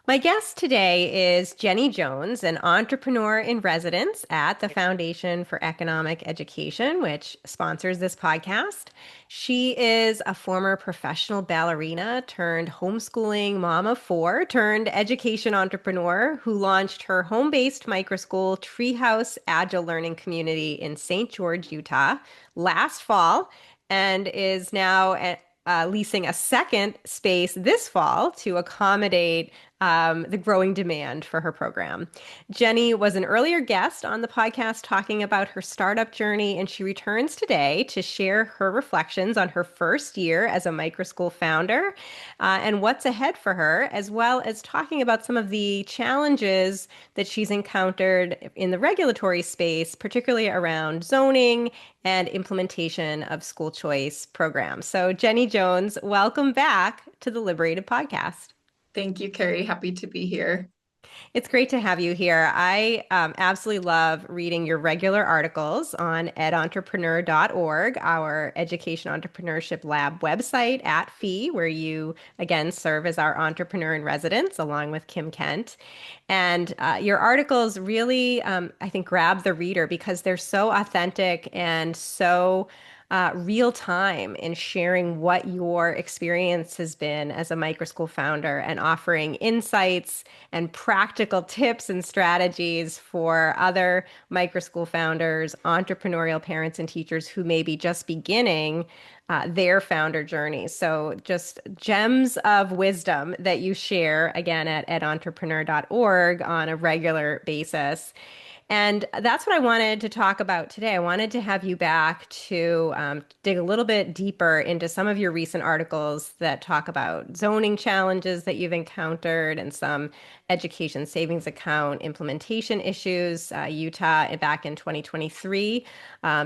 My guest today is Jennie Jones, an entrepreneur in residence at the Foundation for Economic Education, which sponsors this podcast. She is a former professional ballerina turned homeschooling mom of four turned education entrepreneur who launched her home-based microschool Treehouse Agile Learning Community in St. George, Utah last fall and is now leasing a second space this fall to accommodate the growing demand for her program. Jennie was an earlier guest on the podcast talking about her startup journey, and she returns today to share her reflections on her first year as a microschool founder and what's ahead for her, as well as talking about some of the challenges that she's encountered in the regulatory space, particularly around zoning and implementation of school choice programs. So, Jennie Jones, welcome back to the Liberated Podcast. Thank you, Carrie. Happy to be here. It's great to have you here. I absolutely love reading your regular articles on edentrepreneur.org, our education entrepreneurship lab website at FEE, where you again serve as our entrepreneur in residence along with Kim Kent. And your articles really, I think, grab the reader because they're so authentic and so real time in sharing what your experience has been as a microschool founder and offering insights and practical tips and strategies for other microschool founders, entrepreneurial parents, and teachers who may be just beginning their founder journey. So just gems of wisdom that you share again at entrepreneur.org on a regular basis. And that's what I wanted to talk about today. I wanted to have you back to dig a little bit deeper into some of your recent articles that talk about zoning challenges that you've encountered and some education savings account implementation issues. Utah, back in 2023,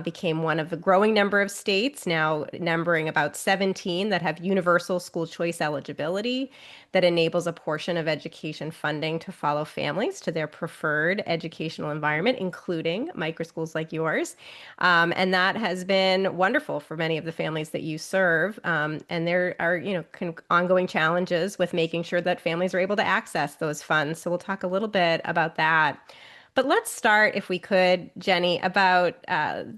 became one of the growing number of states, now numbering about 17, that have universal school choice eligibility that enables a portion of education funding to follow families to their preferred educational environment, including microschools like yours. And that has been wonderful for many of the families that you serve. And there are, ongoing challenges with making sure that families are able to access those funds. So we'll talk a little bit about that. But let's start, if we could, Jennie, about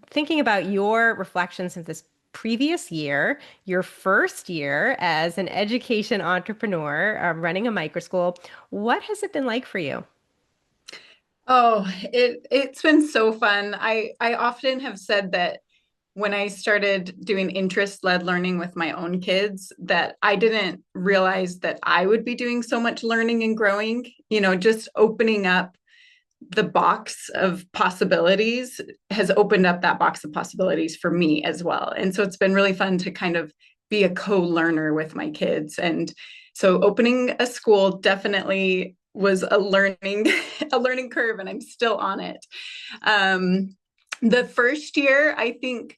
thinking about your reflections of this previous year, your first year as an education entrepreneur, running a microschool. What has it been like for you? Oh, it's been so fun. I often have said that when I started doing interest-led learning with my own kids, that I didn't realize that I would be doing so much learning and growing, just opening up the box of possibilities has opened up that box of possibilities for me as well. And so it's been really fun to kind of be a co-learner with my kids. And so opening a school definitely was a learning a learning curve, and I'm still on it. The first year, I think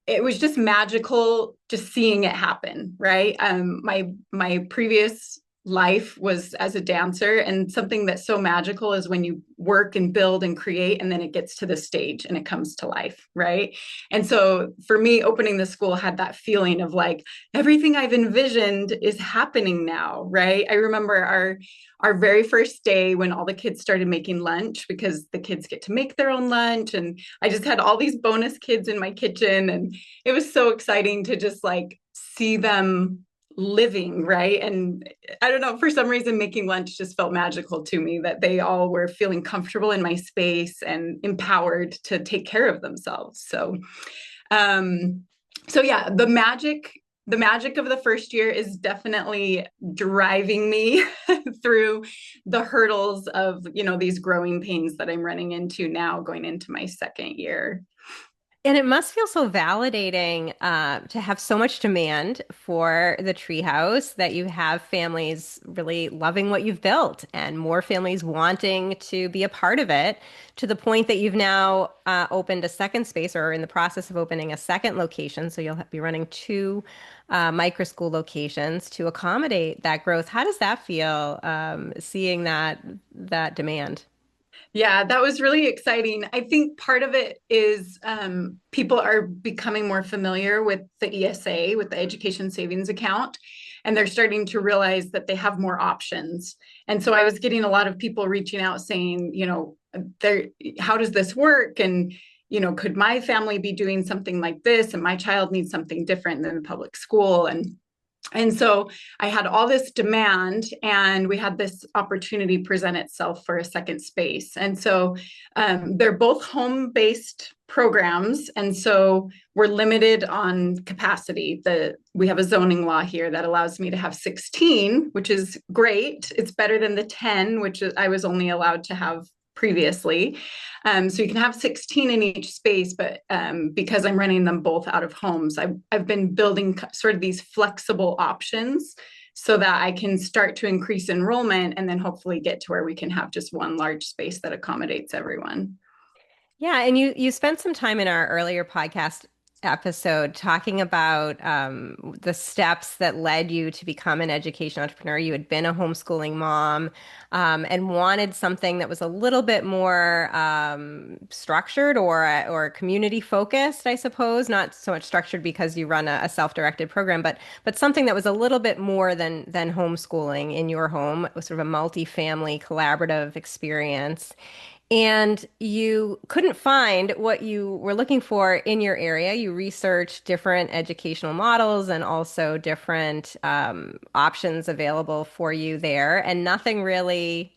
it was just magical just seeing it happen, right? My previous life was as a dancer, and something that's so magical is when you work and build and create, and then it gets to the stage and it comes to life, right? And so for me, opening the school had that feeling of like everything I've envisioned is happening now, right? I remember our very first day when all the kids started making lunch, because the kids get to make their own lunch, and I just had all these bonus kids in my kitchen, and it was so exciting to just like see them living, right? And I don't know, for some reason making lunch just felt magical to me, that they all were feeling comfortable in my space and empowered to take care of themselves. Um so yeah, the magic of the first year is definitely driving me through the hurdles of, these growing pains that I'm running into now going into my second year. And it must feel so validating to have so much demand for the treehouse that you have families really loving what you've built and more families wanting to be a part of it to the point that you've now opened a second space or are in the process of opening a second location. So you'll be running two micro school locations to accommodate that growth. How does that feel, seeing that demand? Yeah, that was really exciting. I think part of it is people are becoming more familiar with the ESA, with the Education Savings Account. and they're starting to realize that they have more options. And so I was getting a lot of people reaching out saying, there, how does this work? And, could my family be doing something like this? And my child needs something different than the public school. And so I had all this demand, and we had this opportunity present itself for a second space. And so they're both home-based programs, and so we're limited on capacity. We have a zoning law here that allows me to have 16, which is great. It's better than the 10, which I was only allowed to have previously. So you can have 16 in each space, but because I'm running them both out of homes, I've been building sort of these flexible options so that I can start to increase enrollment and then hopefully get to where we can have just one large space that accommodates everyone. Yeah, and you spent some time in our earlier podcast episode talking about the steps that led you to become an education entrepreneur. You had been a homeschooling mom and wanted something that was a little bit more structured or community focused, I suppose. Not so much structured because you run a self-directed program, but something that was a little bit more than homeschooling in your home. It was sort of a multi-family collaborative experience. And you couldn't find what you were looking for in your area. You researched different educational models and also different options available for you there, and nothing really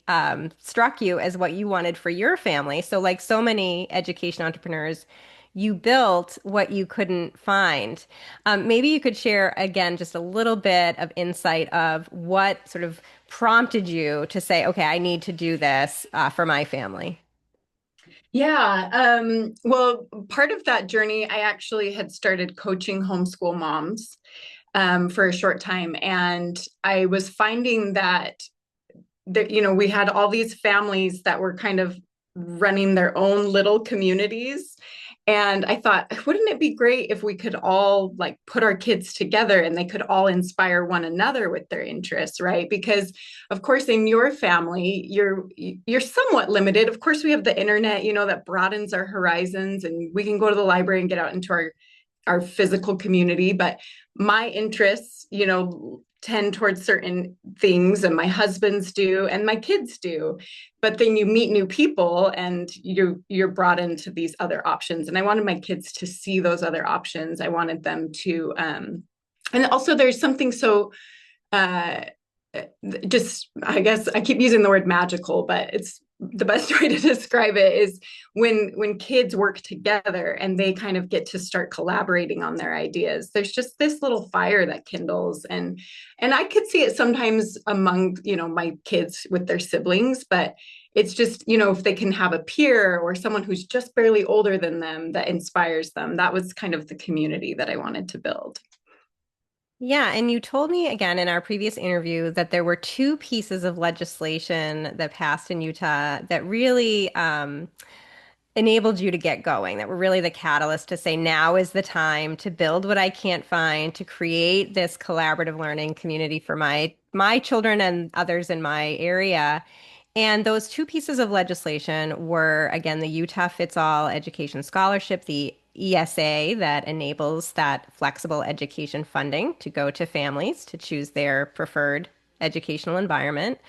struck you as what you wanted for your family. So, like so many education entrepreneurs, you built what you couldn't find. Maybe you could share again just a little bit of insight of what sort of prompted you to say, okay, I need to do this for my family. Yeah. Well, part of that journey, I actually had started coaching homeschool moms for a short time. And I was finding that we had all these families that were kind of running their own little communities. And I thought, wouldn't it be great if we could all like put our kids together and they could all inspire one another with their interests, right? Because of course, in your family, you're somewhat limited. Of course, we have the internet, that broadens our horizons, and we can go to the library and get out into our physical community. But my interests, tend towards certain things, and my husband's do, and my kids do. But then you meet new people, and you're brought into these other options. And I wanted my kids to see those other options. I wanted them to, and also there's something so uh, just, I guess I keep using the word magical, but it's the best way to describe it is when kids work together and they kind of get to start collaborating on their ideas. There's just this little fire that kindles, and I could see it sometimes among my kids with their siblings, but it's just if they can have a peer or someone who's just barely older than them that inspires them. That was kind of the community that I wanted to build. Yeah, and you told me again in our previous interview that there were two pieces of legislation that passed in Utah that really enabled you to get going, that were really the catalyst to say, now is the time to build what I can't find, to create this collaborative learning community for my children and others in my area. And those two pieces of legislation were, again, the Utah Fits All Education Scholarship, the ESA that enables that flexible education funding to go to families to choose their preferred educational environment.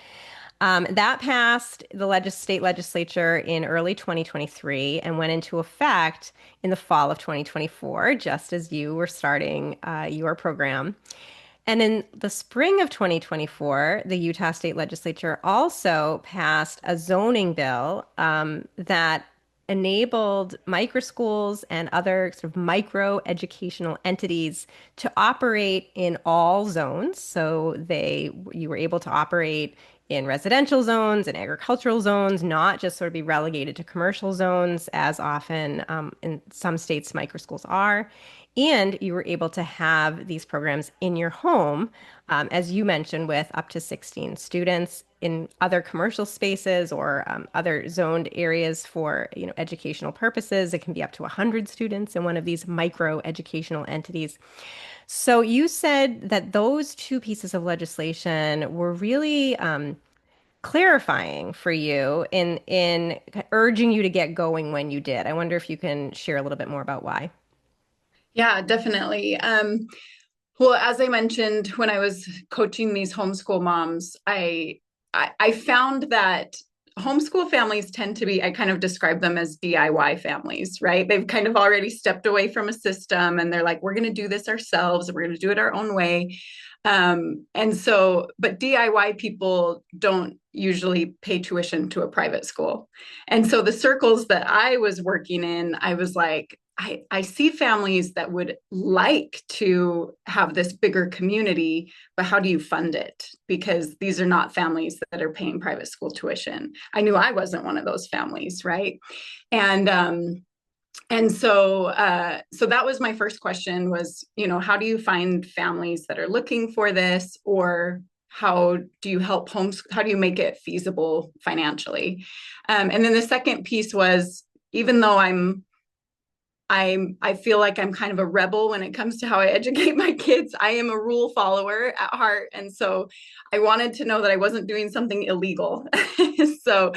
That passed the state legislature in early 2023 and went into effect in the fall of 2024, just as you were starting your program. And in the spring of 2024, the Utah State Legislature also passed a zoning bill that enabled microschools and other sort of micro educational entities to operate in all zones. So you were able to operate in residential zones and agricultural zones, not just sort of be relegated to commercial zones as often in some states microschools are. And you were able to have these programs in your home, as you mentioned, with up to 16 students in other commercial spaces or other zoned areas for educational purposes. It can be up to 100 students in one of these micro educational entities. So you said that those two pieces of legislation were really clarifying for you in urging you to get going when you did. I wonder if you can share a little bit more about why. Yeah, definitely. Well, as I mentioned, when I was coaching these homeschool moms, I found that homeschool families tend to be, I kind of describe them as DIY families, right? They've kind of already stepped away from a system and they're like, we're going to do this ourselves. We're going to do it our own way. But DIY people don't usually pay tuition to a private school. And so the circles that I was working in, I was like, I see families that would like to have this bigger community, but how do you fund it? Because these are not families that are paying private school tuition. I knew I wasn't one of those families, right? And so that was my first question was, how do you find families that are looking for this, or how do you help how do you make it feasible financially? And then the second piece was, even though I feel like I'm kind of a rebel when it comes to how I educate my kids. I am a rule follower at heart. And so I wanted to know that I wasn't doing something illegal. So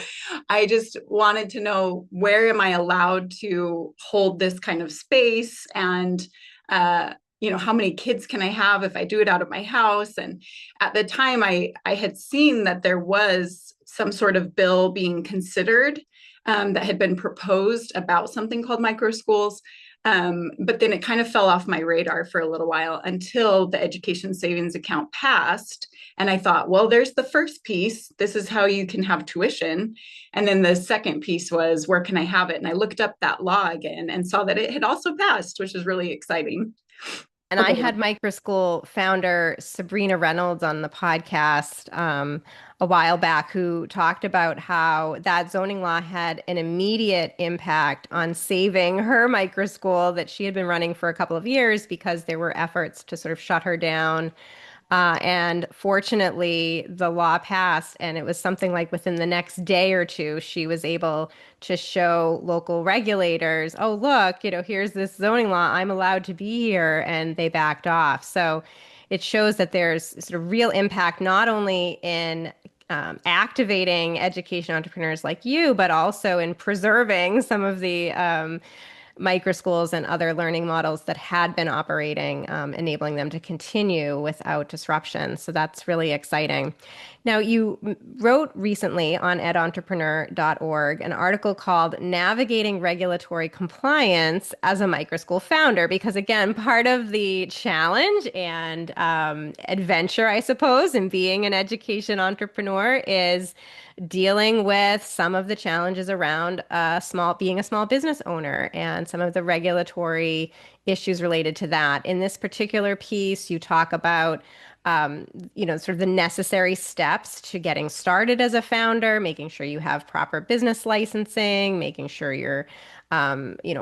I just wanted to know, where am I allowed to hold this kind of space? And, how many kids can I have if I do it out of my house? And at the time, I had seen that there was some sort of bill being considered that had been proposed about something called microschools. But then it kind of fell off my radar for a little while until the education savings account passed. And I thought, well, there's the first piece. This is how you can have tuition. And then the second piece was, where can I have it? And I looked up that law again and saw that it had also passed, which is really exciting. And I had Microschool founder Sabrina Reynolds on the podcast a while back, who talked about how that zoning law had an immediate impact on saving her microschool that she had been running for a couple of years, because there were efforts to sort of shut her down. And fortunately, the law passed, and it was something like within the next day or two, she was able to show local regulators, oh, look, here's this zoning law. I'm allowed to be here. And they backed off. So it shows that there's sort of real impact, not only in activating education entrepreneurs like you, but also in preserving some of the microschools and other learning models that had been operating, enabling them to continue without disruption. So that's really exciting. Now, you wrote recently on edentrepreneur.org an article called Navigating Regulatory Compliance as a Microschool Founder, because again, part of the challenge and adventure, I suppose, in being an education entrepreneur is dealing with some of the challenges around being a small business owner and some of the regulatory issues related to that. In this particular piece, you talk about sort of the necessary steps to getting started as a founder, making sure you have proper business licensing, making sure you're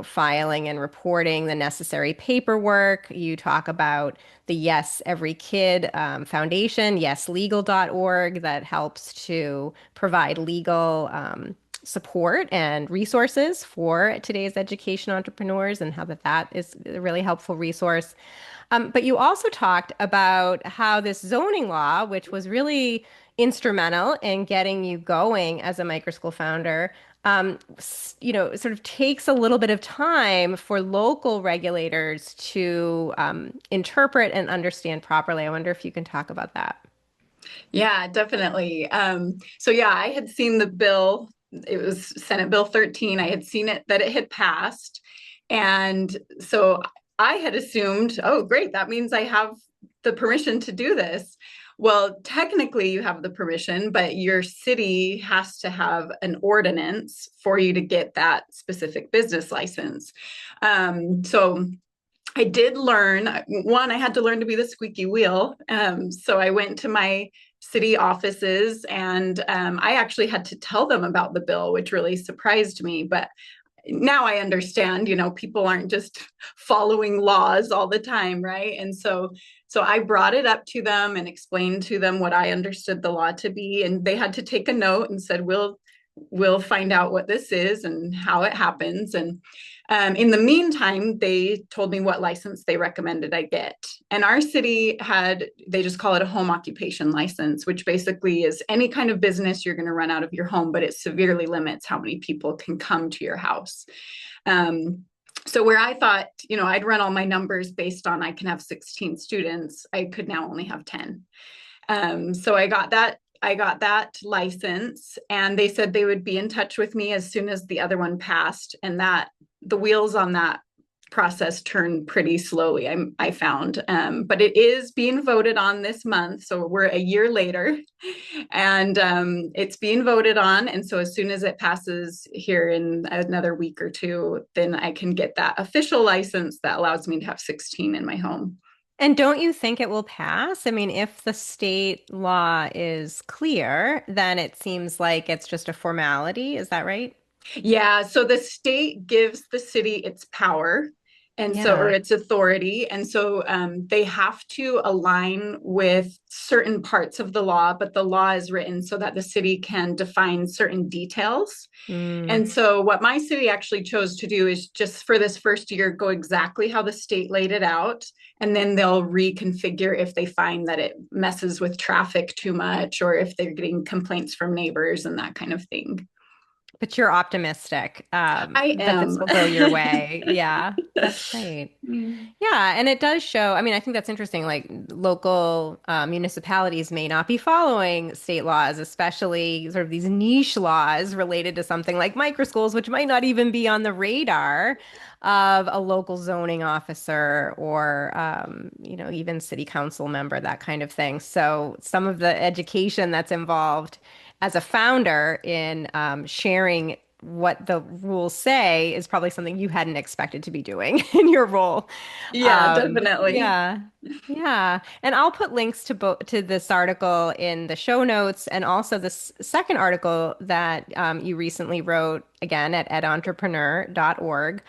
filing and reporting the necessary paperwork. You talk about the Yes Every Kid Foundation, yeslegal.org, that helps to provide legal support and resources for today's education entrepreneurs, and how that is a really helpful resource. But you also talked about how this zoning law, which was really instrumental in getting you going as a microschool founder, sort of takes a little bit of time for local regulators to interpret and understand properly. I wonder if you can talk about that. Yeah, definitely. So yeah, I had seen the bill. It was Senate Bill 13. I had seen it, that it had passed. And so I had assumed, oh, great, that means I have the permission to do this. Well, technically you have the permission, but your city has to have an ordinance for you to get that specific business license. So I did learn, one, I had to learn to be the squeaky wheel. So I went to my city offices, and I actually had to tell them about the bill, which really surprised me. But now I understand, people aren't just following laws all the time, right? And so I brought it up to them and explained to them what I understood the law to be, and they had to take a note and said, we'll find out what this is and how it happens. And in the meantime, they told me what license they recommended I get. And our city they just call it a home occupation license, which basically is any kind of business you're going to run out of your home, but it severely limits how many people can come to your house. So where I thought, I'd run all my numbers based on I can have 16 students, I could now only have 10. So I got that license, and they said they would be in touch with me as soon as the other one passed, and that the wheels on that process turn pretty slowly, I found. But it is being voted on this month. So we're a year later, and it's being voted on. And so as soon as it passes here in another week or two, then I can get that official license that allows me to have 16 in my home. And don't you think it will pass? I mean, if the state law is clear, then it seems like it's just a formality. Is that right? Yeah, so the state gives the city its power or Yeah. its authority. And so they have to align with certain parts of the law, but the law is written so that the city can define certain details. Mm. And so what my city actually chose to do is just for this first year, go exactly how the state laid it out. And then they'll reconfigure if they find that it messes with traffic too much or if they're getting complaints from neighbors and that kind of thing. But you're optimistic I that this am. will go your way. Yeah, that's great. Yeah, and it does show. I mean, I think that's interesting. Like local municipalities may not be following state laws, especially sort of these niche laws related to something like microschools, which might not even be on the radar of a local zoning officer or, even city council member, that kind of thing. So some of the education that's involved as a founder in sharing what the rules say is probably something you hadn't expected to be doing in your role. Yeah, definitely. Yeah. Yeah. And I'll put links to this article in the show notes and also this second article that you recently wrote again at edentrepreneur.org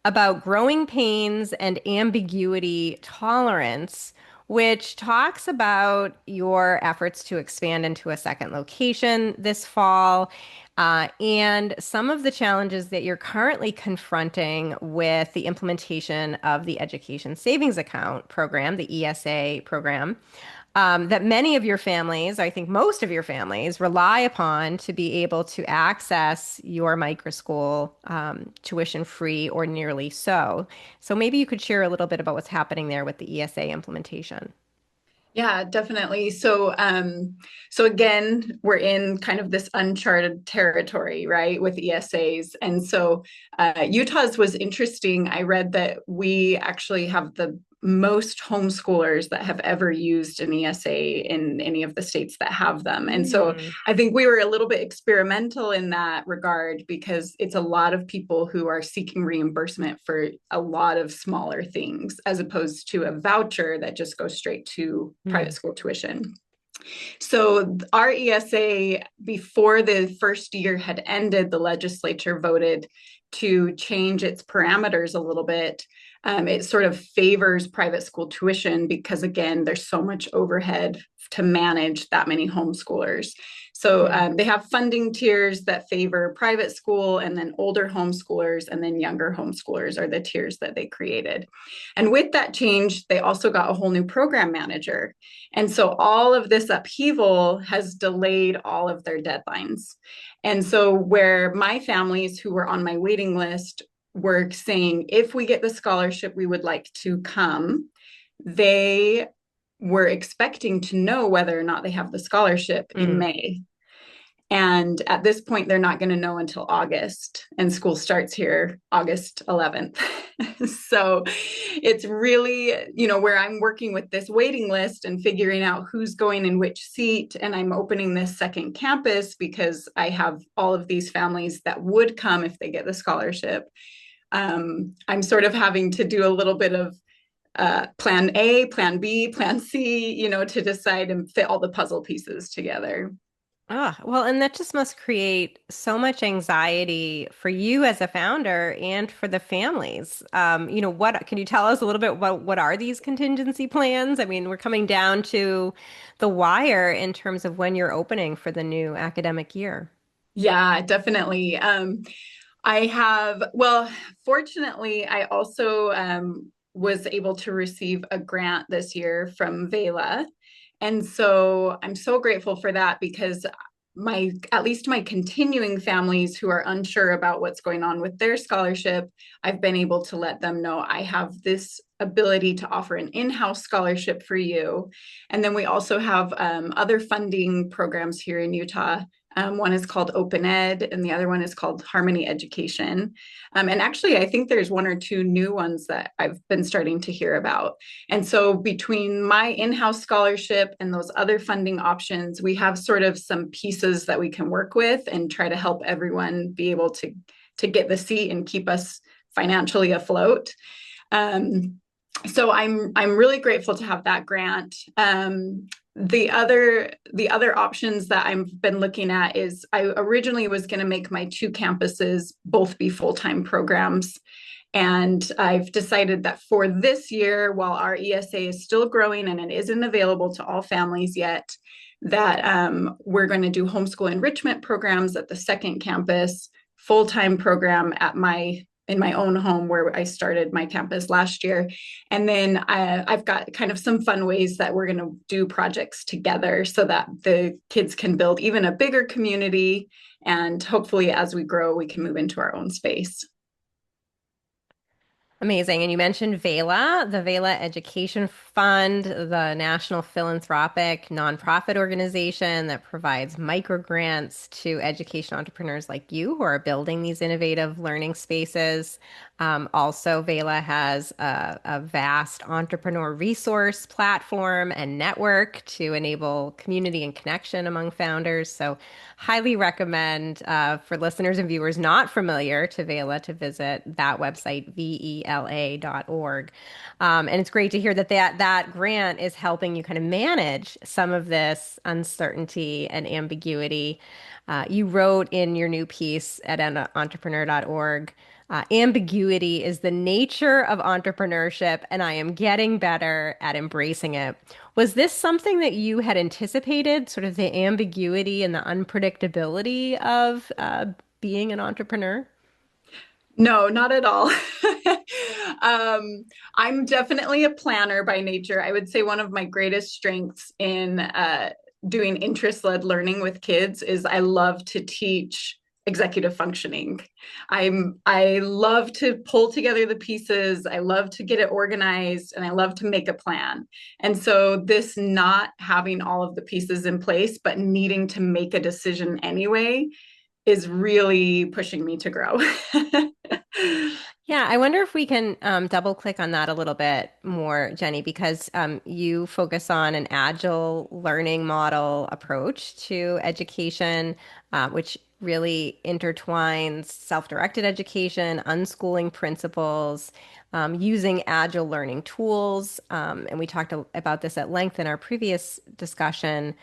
about growing pains and ambiguity tolerance, which talks about your efforts to expand into a second location this fall, and some of the challenges that you're currently confronting with the implementation of the Education Savings Account program, the ESA program, that many of your families, I think most of your families, rely upon to be able to access your microschool tuition free or nearly so. So maybe you could share a little bit about what's happening there with the ESA implementation. Yeah, definitely. So again, we're in kind of this uncharted territory, right, with ESAs. And so Utah's was interesting. I read that we actually have the most homeschoolers that have ever used an ESA in any of the states that have them. And so Mm. I think we were a little bit experimental in that regard because it's a lot of people who are seeking reimbursement for a lot of smaller things as opposed to a voucher that just goes straight to private Mm. school tuition. So our ESA, before the first year had ended, the legislature voted to change its parameters a little bit. It sort of favors private school tuition because, again, there's so much overhead to manage that many homeschoolers. So Mm. they have funding tiers that favor private school, and then older homeschoolers and then younger homeschoolers are the tiers that they created. And with that change, they also got a whole new program manager. And so all of this upheaval has delayed all of their deadlines. And so, where my families who were on my waiting list were saying, if we get the scholarship, we would like to come, they were expecting to know whether or not they have the scholarship in Mm. May. And at this point, they're not going to know until August, and school starts here August 11th. So it's really, where I'm working with this waiting list and figuring out who's going in which seat. And I'm opening this second campus because I have all of these families that would come if they get the scholarship. I'm sort of having to do a little bit of plan A, plan B, plan C, to decide and fit all the puzzle pieces together. Ah, well, and that just must create so much anxiety for you as a founder and for the families. What can you tell us a little bit about what are these contingency plans? I mean, we're coming down to the wire in terms of when you're opening for the new academic year. Yeah, definitely. Well, fortunately, I also was able to receive a grant this year from Vela. And so I'm so grateful for that because my at least my continuing families who are unsure about what's going on with their scholarship, I've been able to let them know I have this ability to offer an in-house scholarship for you. And then we also have other funding programs here in Utah. One is called Open Ed, and the other one is called Harmony Education. And actually, I think there's one or two new ones that I've been starting to hear about. And so between my in-house scholarship and those other funding options, we have sort of some pieces that we can work with and try to help everyone be able to get the seat and keep us financially afloat. So I'm really grateful to have that grant. The other options that I've been looking at is I originally was going to make my two campuses both be full-time programs. And I've decided that for this year, while our ESA is still growing and it isn't available to all families yet, that we're going to do homeschool enrichment programs at the second campus, full-time program in my own home where I started my campus last year. And then I've got kind of some fun ways that we're going to do projects together so that the kids can build even a bigger community. And hopefully, as we grow, we can move into our own space. Amazing. And you mentioned VELA, the VELA Education Fund, the national philanthropic nonprofit organization that provides micro grants to education entrepreneurs like you who are building these innovative learning spaces. Also, VELA has a vast entrepreneur resource platform and network to enable community and connection among founders. So, highly recommend for listeners and viewers not familiar to VELA to visit that website, vela.org. And it's great to hear that grant is helping you kind of manage some of this uncertainty and ambiguity. You wrote in your new piece at entrepreneur.org. Ambiguity is the nature of entrepreneurship, and I am getting better at embracing it. Was this something that you had anticipated, sort of the ambiguity and the unpredictability of being an entrepreneur? No, not at all. I'm definitely a planner by nature. I would say one of my greatest strengths in doing interest-led learning with kids is I love to teach executive functioning. I love to pull together the pieces. I love to get it organized, and I love to make a plan. And so this not having all of the pieces in place, but needing to make a decision anyway, is really pushing me to grow. Yeah, I wonder if we can double click on that a little bit more, Jennie, because you focus on an agile learning model approach to education, which really intertwines self-directed education, unschooling principles, using agile learning tools. And we talked about this at length in our previous discussion.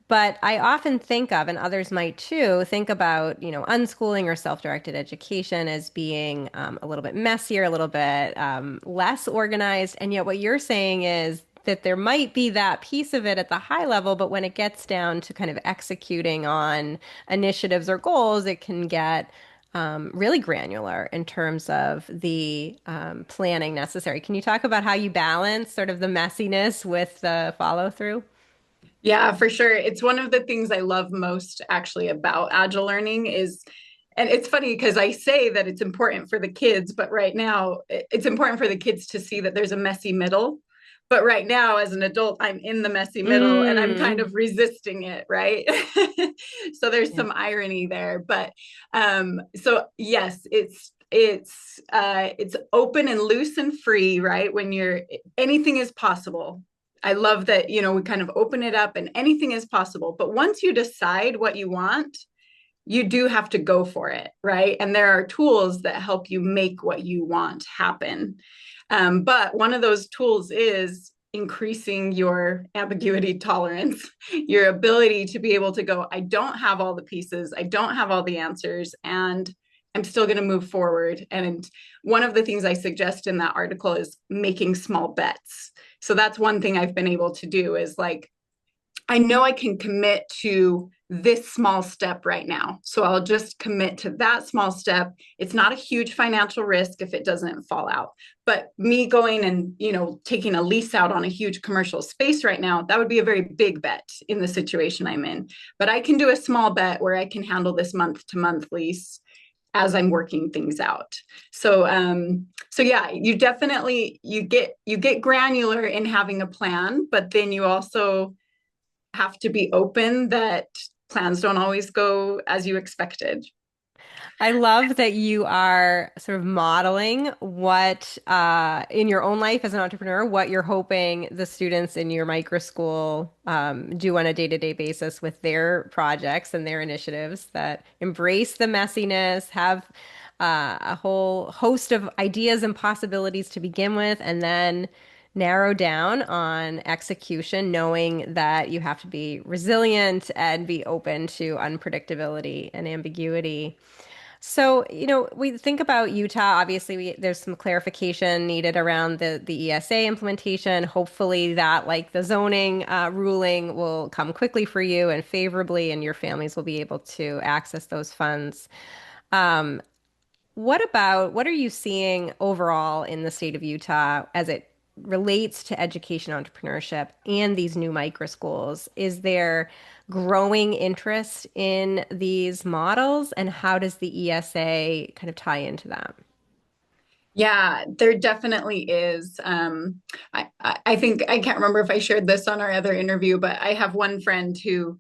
But I often think of, and others might too, think about, unschooling or self-directed education as being a little bit messier, a little bit less organized. And yet what you're saying is that there might be that piece of it at the high level, but when it gets down to kind of executing on initiatives or goals, it can get really granular in terms of the planning necessary. Can you talk about how you balance sort of the messiness with the follow through? Yeah, for sure. It's one of the things I love most actually about agile learning is, and it's funny because I say that it's important for the kids, but right now it's important for the kids to see that there's a messy middle. But right now, as an adult, I'm in the messy middle and I'm kind Mm. of resisting it, right? So there's Yeah. some irony there. But so yes, it's open and loose and free, right? When you're anything is possible. I love that, we kind of open it up and anything is possible. But once you decide what you want, you do have to go for it, right? And there are tools that help you make what you want happen. But one of those tools is increasing your ambiguity tolerance, your ability to be able to go, I don't have all the pieces, I don't have all the answers, and I'm still going to move forward. And one of the things I suggest in that article is making small bets. So that's one thing I've been able to do is like, I know I can commit to this small step right now. So I'll just commit to that small step. It's not a huge financial risk if it doesn't fall out. But me going and, taking a lease out on a huge commercial space right now, that would be a very big bet in the situation I'm in. But I can do a small bet where I can handle this month to month lease as I'm working things out. So yeah, you get granular in having a plan, but then you also have to be open that plans don't always go as you expected. I love that you are sort of modeling what, in your own life as an entrepreneur, what you're hoping the students in your micro school do on a day-to-day basis with their projects and their initiatives that embrace the messiness, have a whole host of ideas and possibilities to begin with, and then narrow down on execution, knowing that you have to be resilient and be open to unpredictability and ambiguity. So, we think about Utah. Obviously, there's some clarification needed around the ESA implementation. Hopefully, that, like the zoning ruling, will come quickly for you and favorably, and your families will be able to access those funds. Um, what are you seeing overall in the state of Utah as it relates to education entrepreneurship and these new micro schools? Is there growing interest in these models, and how does the ESA kind of tie into that? Yeah, there definitely is. I think I can't remember if I shared this on our other interview, but I have one friend who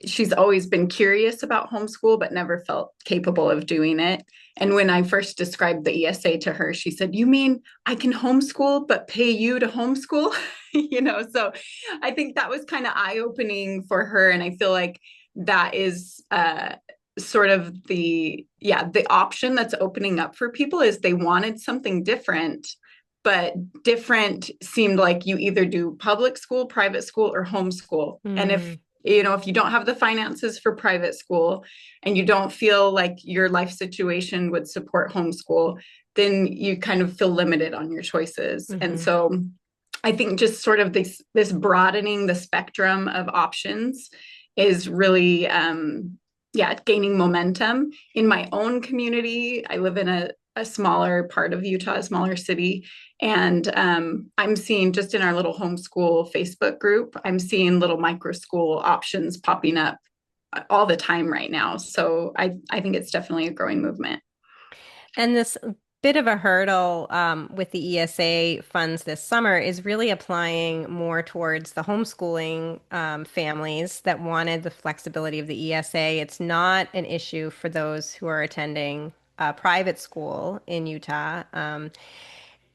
she's always been curious about homeschool, but never felt capable of doing it. And when I first described the ESA to her, she said, "You mean I can homeschool, but pay you to homeschool?" So I think that was kind of eye opening for her. And I feel like that is sort of the option that's opening up for people is they wanted something different. But different seemed like you either do public school, private school, or homeschool. And Mm, if you don't have the finances for private school and you don't feel like your life situation would support homeschool, then you kind of feel limited on your choices. And hmm. so I think just sort of this broadening the spectrum of options is really gaining momentum. In my own community, I live in a smaller part of Utah, a smaller city. And I'm seeing just in our little homeschool Facebook group, I'm seeing little micro school options popping up all the time right now. So I think it's definitely a growing movement. And this bit of a hurdle with the ESA funds this summer is really applying more towards the homeschooling families that wanted the flexibility of the ESA. It's not an issue for those who are attending a private school in Utah.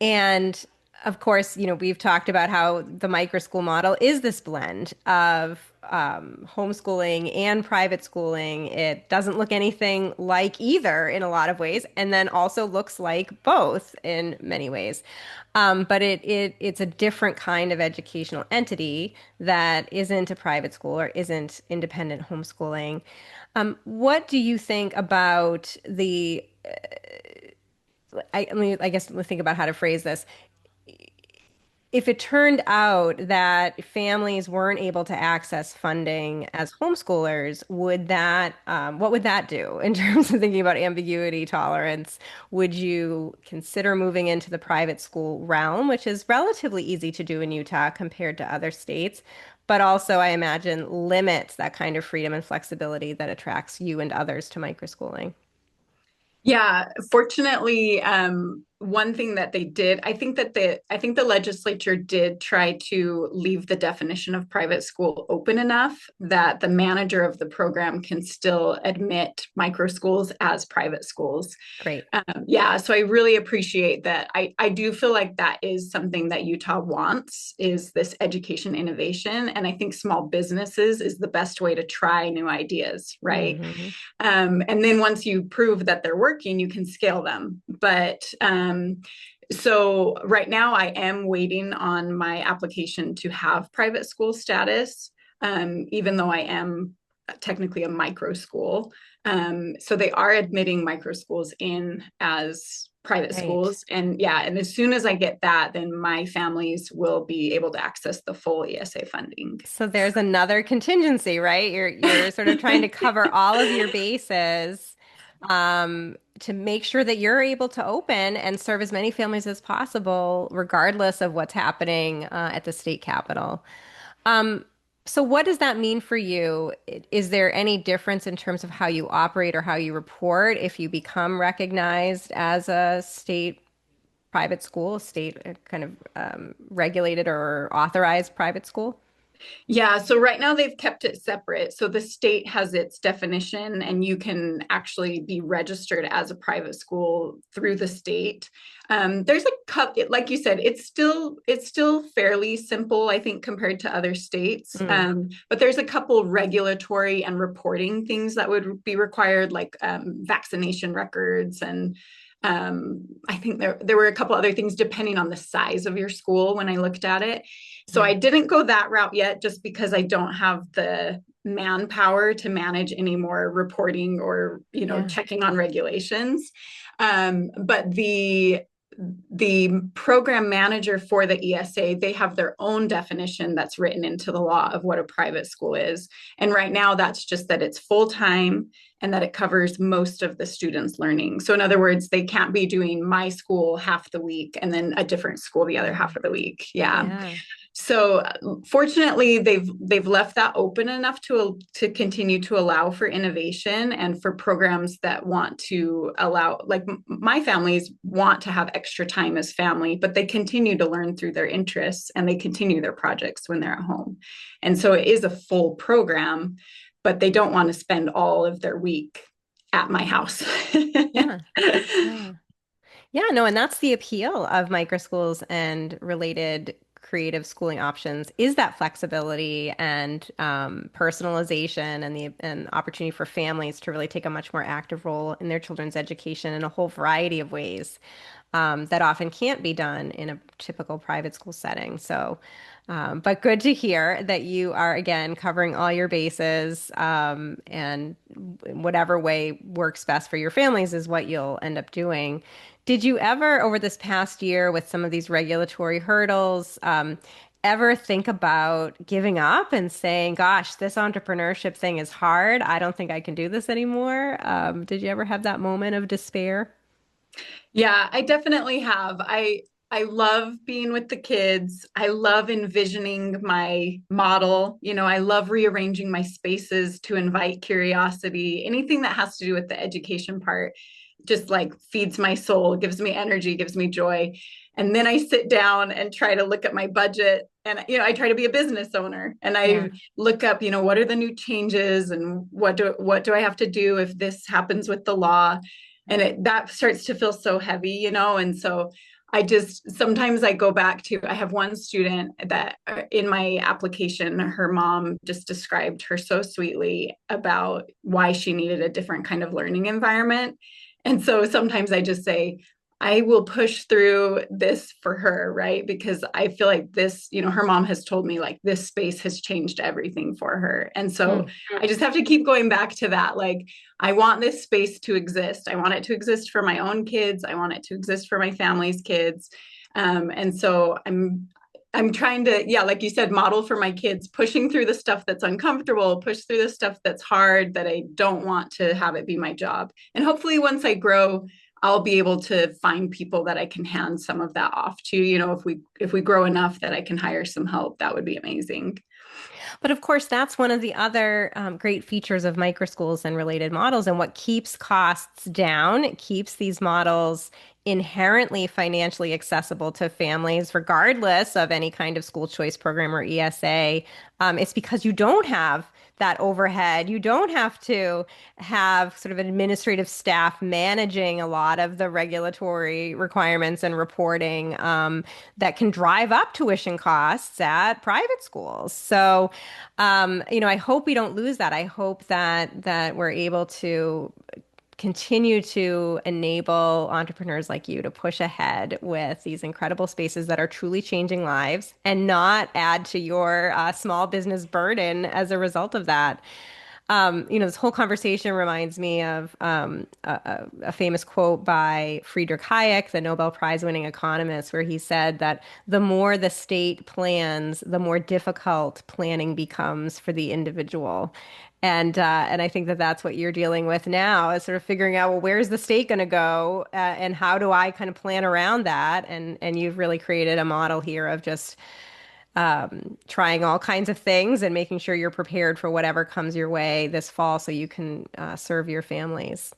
And of course, we've talked about how the micro school model is this blend of homeschooling and private schooling. It doesn't look anything like either in a lot of ways, and then also looks like both in many ways. But it's a different kind of educational entity that isn't a private school or isn't independent homeschooling. What do you think about I guess let's think about how to phrase this. If it turned out that families weren't able to access funding as homeschoolers, what would that do in terms of thinking about ambiguity tolerance? Would you consider moving into the private school realm, which is relatively easy to do in Utah compared to other states, but also, I imagine, limits that kind of freedom and flexibility that attracts you and others to microschooling? Yeah, fortunately, one thing that they did, I think the legislature did try to leave the definition of private school open enough that the manager of the program can still admit micro schools as private schools. Great. Yeah, so I really appreciate that. I do feel like that is something that Utah wants is this education innovation, and I think small businesses is the best way to try new ideas, right? Hmm. And then once you prove that they're working, you can scale them. But so right now, I am waiting on my application to have private school status, even though I am technically a micro school. So they are admitting micro schools in as private Right. schools. And yeah, and as soon as I get that, then my families will be able to access the full ESA funding. So there's another contingency, right? You're sort of trying to cover all of your bases to make sure that you're able to open and serve as many families as possible, regardless of what's happening at the state capitol. Um, so what does that mean for you? Is there any difference in terms of how you operate or how you report if you become recognized as a state private school, state kind of regulated or authorized private school? Yeah, so right now they've kept it separate. So the state has its definition, and you can actually be registered as a private school through the state. There's a couple, like you said, it's still fairly simple, I think, compared to other states. Mm, But there's a couple regulatory and reporting things that would be required, like vaccination records and I think there were a couple other things depending on the size of your school when I looked at it. So yeah, I didn't go that route yet just because I don't have the manpower to manage any more reporting or, yeah, checking on regulations. But the program manager for the ESA, they have their own definition that's written into the law of what a private school is. And right now, that's just that it's full time and that it covers most of the students' learning. So, in other words, they can't be doing my school half the week and then a different school the other yeah, half of the week. Yeah. yeah. So fortunately, they've left that open enough to continue to allow for innovation and for programs that want to allow, like my families want to have extra time as family, but they continue to learn through their interests and they continue their projects when they're at home. And so it is a full program, but they don't want to spend all of their week at my house. Yeah. Yeah. Yeah, no, and that's the appeal of microschools and related creative schooling options is that flexibility and personalization and the opportunity for families to really take a much more active role in their children's education in a whole variety of ways that often can't be done in a typical private school setting. So, but good to hear that you are again covering all your bases, and whatever way works best for your families is what you'll end up doing. Did you ever, over this past year, with some of these regulatory hurdles, ever think about giving up and saying, "Gosh, this entrepreneurship thing is hard. I don't think I can do this anymore." Did you ever have that moment of despair? Yeah, I definitely have. I love being with the kids. I love envisioning my model. I love rearranging my spaces to invite curiosity. Anything that has to do with the education part just like feeds my soul, gives me energy, gives me joy. And then I sit down and try to look at my budget and I try to be a business owner and Yeah. I look up, what are the new changes and what do I have to do if this happens with the law? And that starts to feel so heavy. And so I just sometimes I go back to I have one student that in my application, her mom just described her so sweetly about why she needed a different kind of learning environment. And so sometimes I just say, I will push through this for her, right? Because I feel like this, her mom has told me like this space has changed everything for her. And so Mm. I just have to keep going back to that. Like, I want this space to exist. I want it to exist for my own kids. I want it to exist for my family's kids. And so I'm trying to, yeah, like you said, model for my kids, pushing through the stuff that's uncomfortable, push through the stuff that's hard, that I don't want to have it be my job. And hopefully once I grow, I'll be able to find people that I can hand some of that off to. If we grow enough that I can hire some help, that would be amazing. But of course, that's one of the other great features of microschools and related models, and what keeps costs down. It keeps these models inherently financially accessible to families, regardless of any kind of school choice program or ESA. It's because you don't have that overhead. You don't have to have sort of an administrative staff managing a lot of the regulatory requirements and reporting that can drive up tuition costs at private schools. So, I hope we don't lose that. I hope that we're able to continue to enable entrepreneurs like you to push ahead with these incredible spaces that are truly changing lives and not add to your small business burden as a result of that. This whole conversation reminds me of a famous quote by Friedrich Hayek, the Nobel Prize winning economist, where he said that the more the state plans, the more difficult planning becomes for the individual. And I think that that's what you're dealing with now is sort of figuring out, well, where's the state going to go, and how do I kind of plan around that? And you've really created a model here of just trying all kinds of things and making sure you're prepared for whatever comes your way this fall so you can serve your families.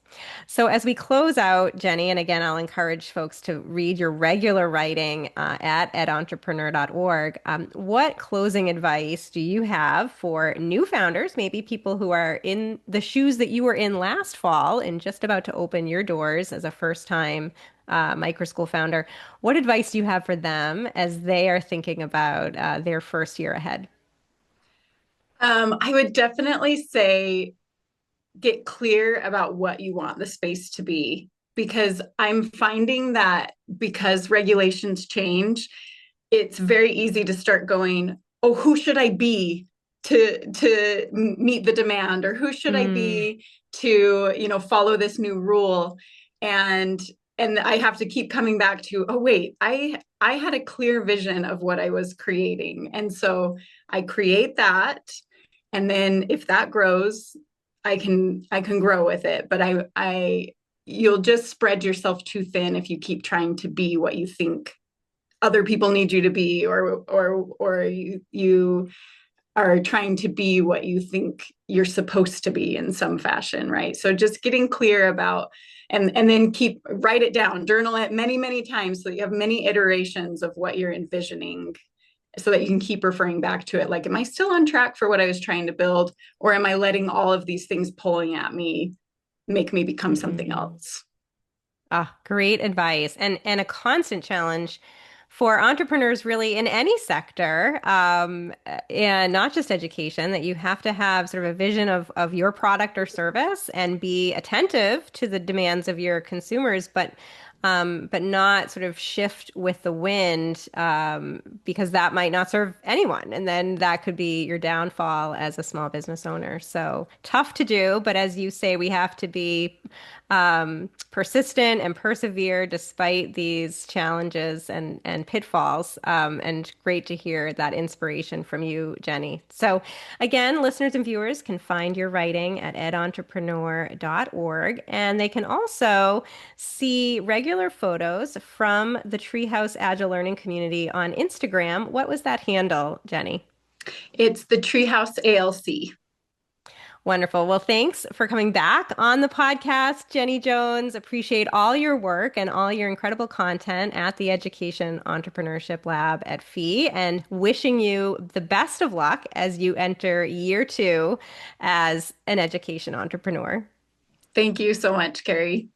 So, as we close out, Jennie, and again, I'll encourage folks to read your regular writing at entrepreneur.org. What closing advice do you have for new founders, maybe people who are in the shoes that you were in last fall and just about to open your doors as a first time microschool founder? What advice do you have for them as they are thinking about their first year ahead? I would definitely say get clear about what you want the space to be because I'm finding that because regulations change, it's very easy to start going, oh, who should I be to meet the demand, or who should I Mm, be to follow this new rule, and I have to keep coming back to, oh wait, I had a clear vision of what I was creating, and so I create that, and then if that grows, I can grow with it, but I you'll just spread yourself too thin if you keep trying to be what you think other people need you to be, or you are trying to be what you think you're supposed to be in some fashion, right? So just getting clear about, and then write it down, journal it many times so that you have many iterations of what you're envisioning, so that you can keep referring back to it, like, am I still on track for what I was trying to build, or am I letting all of these things pulling at me make me become something mm. else? Ah, great advice. And a constant challenge for entrepreneurs really in any sector, and not just education, that you have to have sort of a vision of your product or service and be attentive to the demands of your consumers, but not sort of shift with the wind, because that might not serve anyone. And then that could be your downfall as a small business owner. So tough to do, but as you say, we have to be persistent and persevere despite these challenges and pitfalls. And great to hear that inspiration from you, Jennie. So, again, listeners and viewers can find your writing at edentrepreneur.org, and they can also see regular photos from the Treehouse Agile Learning Community on Instagram. What was that handle, Jennie? It's the Treehouse ALC. Wonderful. Well, thanks for coming back on the podcast, Jennie Jones. Appreciate all your work and all your incredible content at the Education Entrepreneurship Lab at FEE, and wishing you the best of luck as you enter year two as an education entrepreneur. Thank you so much, Carrie.